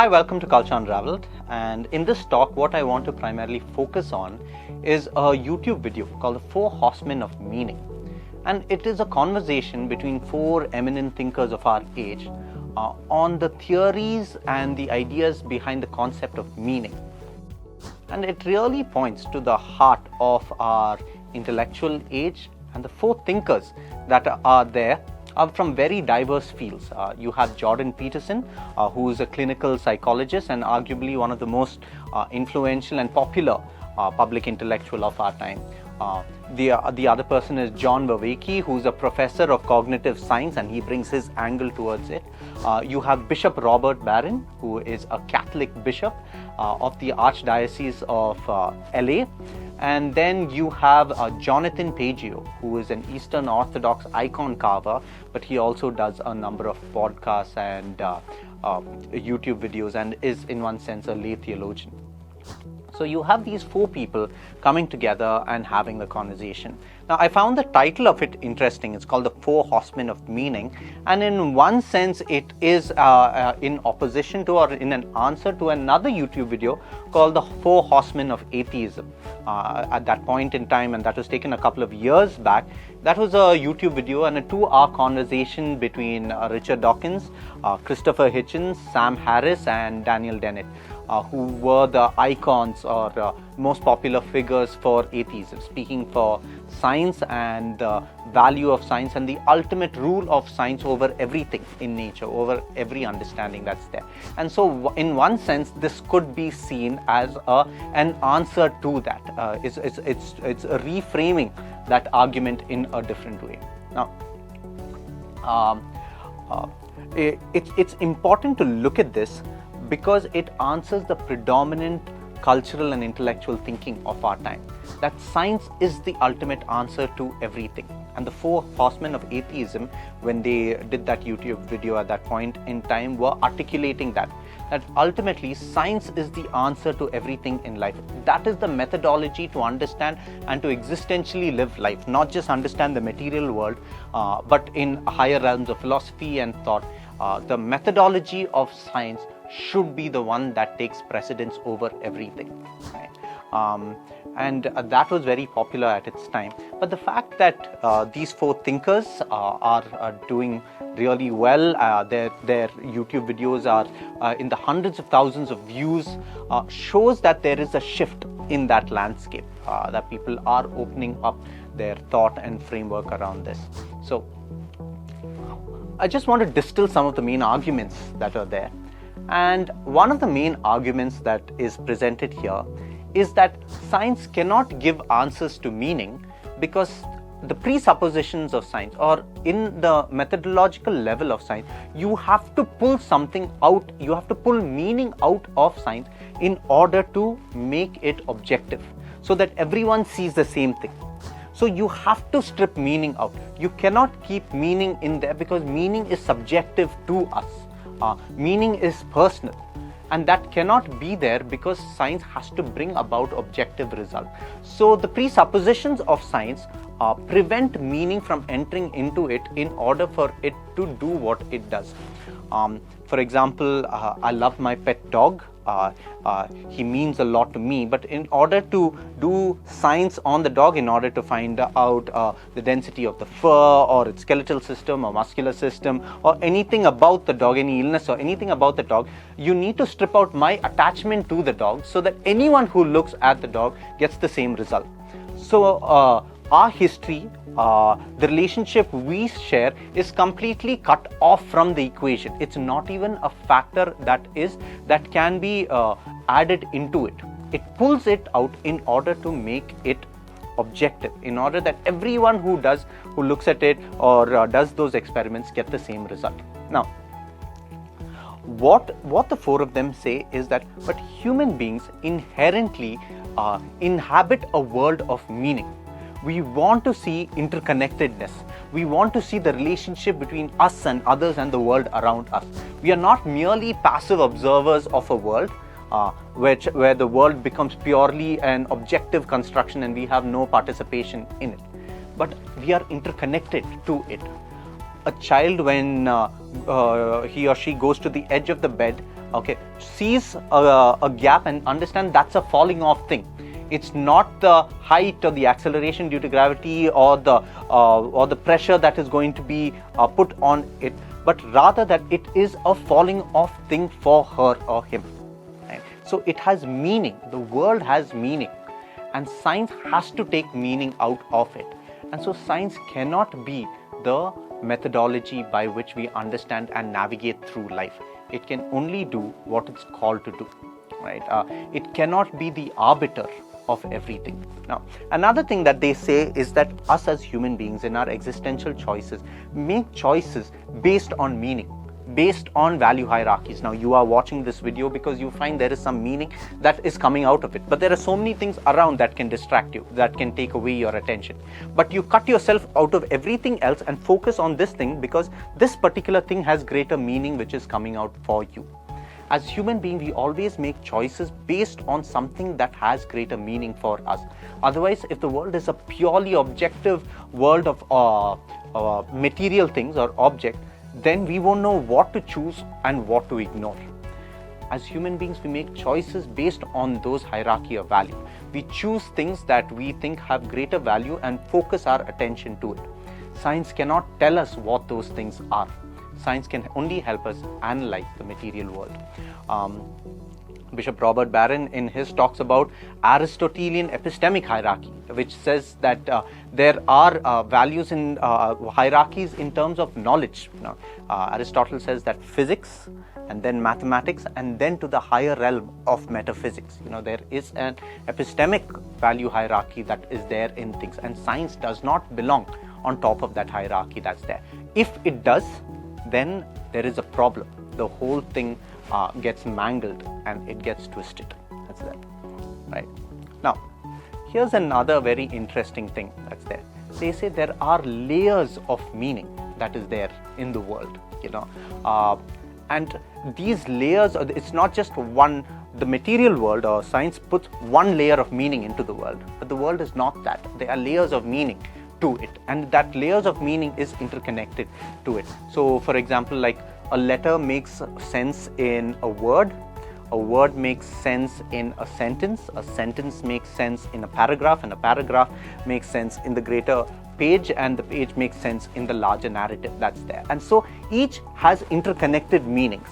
Hi, welcome to Culture Unraveled, and in this talk what I want to primarily focus on is a YouTube video called The Four Horsemen of Meaning. And it is a conversation between four eminent thinkers of our age on the theories and the ideas behind the concept of meaning. And it really points to the heart of our intellectual age, and the four thinkers that are there are from very diverse fields. You have Jordan Peterson, who is a clinical psychologist and arguably one of the most influential and popular public intellectual of our time. The other person is John Vervaeke, who is a professor of cognitive science, and he brings his angle towards it. You have Bishop Robert Barron, who is a Catholic bishop of the Archdiocese of LA. And then you have Jonathan Pageau, who is an Eastern Orthodox icon carver, but he also does a number of podcasts and YouTube videos and is in one sense a lay theologian. So you have these four people coming together and having the conversation. Now, I found the title of it interesting. It's called The Four Horsemen of Meaning. And in one sense, it is in opposition to or in an answer to another YouTube video called The Four Horsemen of Atheism. At that point in time, and that was taken a couple of years back, that was a YouTube video and a 2-hour conversation between Richard Dawkins, Christopher Hitchens, Sam Harris, and Daniel Dennett, who were the icons or most popular figures for atheism, speaking for science and the value of science and the ultimate rule of science over everything in nature, over every understanding that's there. And so in one sense, this could be seen as an answer to that. It's reframing that argument in a different way. Now, it's important to look at this because it answers the predominant cultural and intellectual thinking of our time, that science is the ultimate answer to everything. And the four horsemen of atheism, when they did that YouTube video at that point in time, were articulating that ultimately science is the answer to everything in life. That is the methodology to understand and to existentially live life, not just understand the material world, but in higher realms of philosophy and thought. The methodology of science should be the one that takes precedence over everything. Right? And that was very popular at its time. But the fact that these four thinkers are doing really well, their YouTube videos are in the hundreds of thousands of views, shows that there is a shift in that landscape, that people are opening up their thought and framework around this. So I just want to distill some of the main arguments that are there. And one of the main arguments that is presented here is that science cannot give answers to meaning because the presuppositions of science, or in the methodological level of science, you have to pull something out, you have to pull meaning out of science in order to make it objective so that everyone sees the same thing. So you have to strip meaning out. You cannot keep meaning in there because meaning is subjective to us. Meaning is personal, and that cannot be there because science has to bring about objective result. So the presuppositions of science prevent meaning from entering into it in order for it to do what it does. For example, I love my pet dog. He means a lot to me, but in order to do science on the dog, in order to find out the density of the fur or its skeletal system or muscular system or anything about the dog, any illness or anything about the dog, you need to strip out my attachment to the dog so that anyone who looks at the dog gets the same result. So our history, the relationship we share is completely cut off from the equation. It's not even a factor that can be added into it. It pulls it out in order to make it objective, in order that everyone who looks at it or does those experiments get the same result. Now, what the four of them say is that but human beings inherently inhabit a world of meaning. We want to see interconnectedness. We want to see the relationship between us and others and the world around us. We are not merely passive observers of a world where the world becomes purely an objective construction and we have no participation in it. But we are interconnected to it. A child, when he or she goes to the edge of the bed, okay, sees a gap and understand that's a falling off thing. It's not the height or the acceleration due to gravity or the pressure that is going to be put on it, but rather that it is a falling off thing for her or him. Right? So it has meaning. The world has meaning, and science has to take meaning out of it. And so science cannot be the methodology by which we understand and navigate through life. It can only do what it's called to do. Right? It cannot be the arbiter of everything. Now, another thing that they say is that us as human beings in our existential choices make choices based on meaning, based on value hierarchies. Now, you are watching this video because you find there is some meaning that is coming out of it, but there are so many things around that can distract you, that can take away your attention. But you cut yourself out of everything else and focus on this thing because this particular thing has greater meaning which is coming out for you. As human beings, we always make choices based on something that has greater meaning for us. Otherwise, if the world is a purely objective world of material things or object, then we won't know what to choose and what to ignore. As human beings, we make choices based on those hierarchy of value. We choose things that we think have greater value and focus our attention to it. Science cannot tell us what those things are. Science can only help us analyze the material world. Bishop Robert Barron in his talks about Aristotelian epistemic hierarchy, which says that there are values in hierarchies in terms of knowledge. Aristotle says that physics and then mathematics and then to the higher realm of metaphysics. There is an epistemic value hierarchy that is there in things, and science does not belong on top of that hierarchy that's there. If it does, then there is a problem. The whole thing gets mangled and it gets twisted. That's that. Right. Now, here's another very interesting thing that's there. They say there are layers of meaning that is there in the world, and these layers, it's not just one, the material world or science puts one layer of meaning into the world, but the world is not that. There are layers of meaning to it, and that layers of meaning is interconnected to it. So for example, like a letter makes sense in a word makes sense in a sentence makes sense in a paragraph, and a paragraph makes sense in the greater page, and the page makes sense in the larger narrative that's there. And so each has interconnected meanings,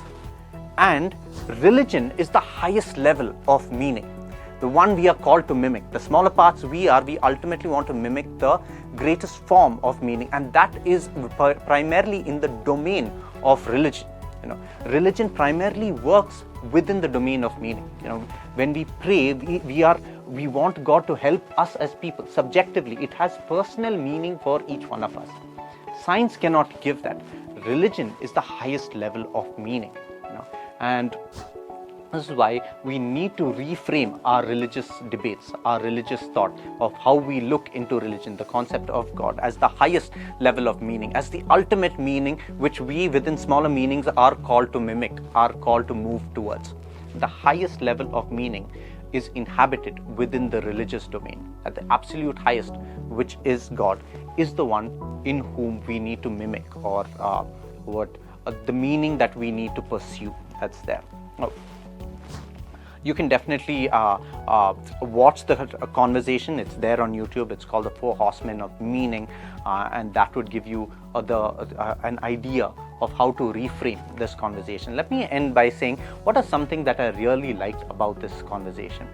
and religion is the highest level of meaning, the one we are called to mimic. The smaller parts we ultimately want to mimic the greatest form of meaning, and that is primarily in the domain of religion. Religion primarily works within the domain of meaning. When we pray, we want God to help us as people. Subjectively, it has personal meaning for each one of us. Science cannot give that. Religion is the highest level of meaning. And this is why we need to reframe our religious debates, our religious thought of how we look into religion, the concept of God as the highest level of meaning, as the ultimate meaning which we within smaller meanings are called to mimic, are called to move towards. The highest level of meaning is inhabited within the religious domain. At the absolute highest, which is God, is the one in whom we need to mimic, or the meaning that we need to pursue that's there. You can definitely watch the conversation. It's there on YouTube. It's called the 4 Horsemen of Meaning, and that would give you an idea of how to reframe this conversation. Let me end by saying what are something that I really liked about this conversation.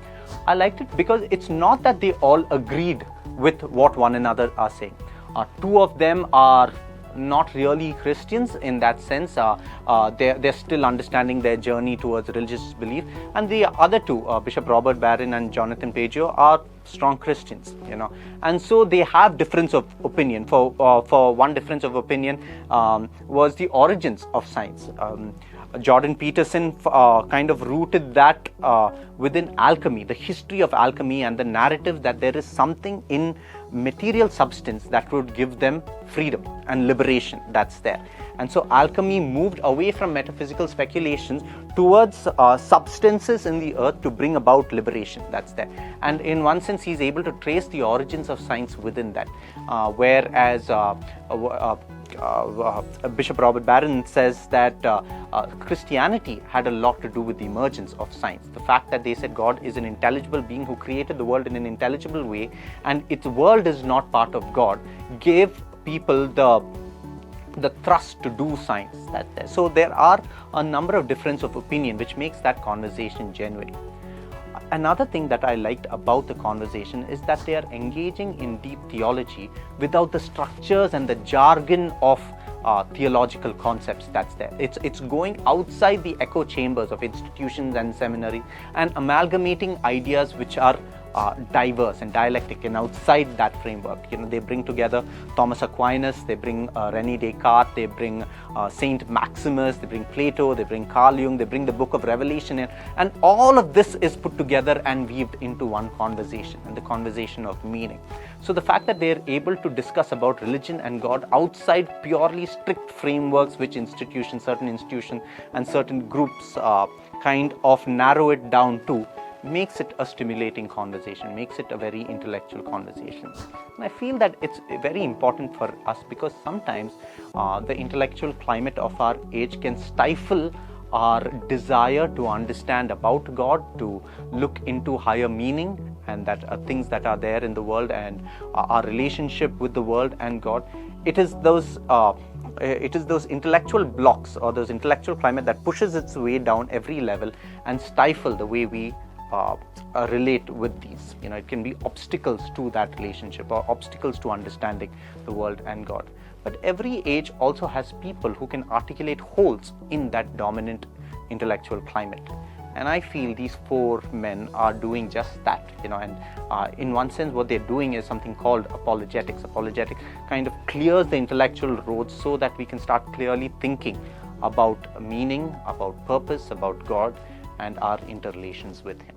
I liked it because it's not that they all agreed with what one another are saying. 2 of them are not really Christians in that sense. They're still understanding their journey towards religious belief, and the other 2, Bishop Robert Barron and Jonathan Pageau, are strong Christians, and so they have difference of opinion. For one difference of opinion was the origins of science. Jordan Peterson kind of rooted that within alchemy, the history of alchemy, and the narrative that there is something in material substance that would give them freedom and liberation that's there. And so alchemy moved away from metaphysical speculations towards substances in the earth to bring about liberation that's there. And in one sense, he's able to trace the origins of science within that, whereas Bishop Robert Barron says that Christianity had a lot to do with the emergence of science. The fact that they said God is an intelligible being who created the world in an intelligible way, and its world is not part of God, gave people the thrust to do science. So there are a number of differences of opinion, which makes that conversation genuine. Another thing that I liked about the conversation is that they are engaging in deep theology without the structures and the jargon of theological concepts that's there. It's going outside the echo chambers of institutions and seminary and amalgamating ideas which are diverse and dialectic, and outside that framework, they bring together Thomas Aquinas, they bring René Descartes, they bring Saint Maximus, they bring Plato, they bring Carl Jung, they bring the book of Revelation in, and all of this is put together and weaved into one conversation, and the conversation of meaning. So the fact that they are able to discuss about religion and God outside purely strict frameworks which certain institutions and certain groups kind of narrow it down to, makes it a stimulating conversation, makes it a very intellectual conversation. And I feel that it's very important for us, because sometimes the intellectual climate of our age can stifle our desire to understand about God, to look into higher meaning and that things that are there in the world, and our relationship with the world and God. It is those intellectual blocks or those intellectual climate that pushes its way down every level and stifle the way we relate with these. It can be obstacles to that relationship or obstacles to understanding the world and God. But every age also has people who can articulate holes in that dominant intellectual climate. And I feel these four men are doing just that, and in one sense what they're doing is something called apologetics. Apologetics kind of clears the intellectual roads so that we can start clearly thinking about meaning, about purpose, about God, and our interrelations with Him.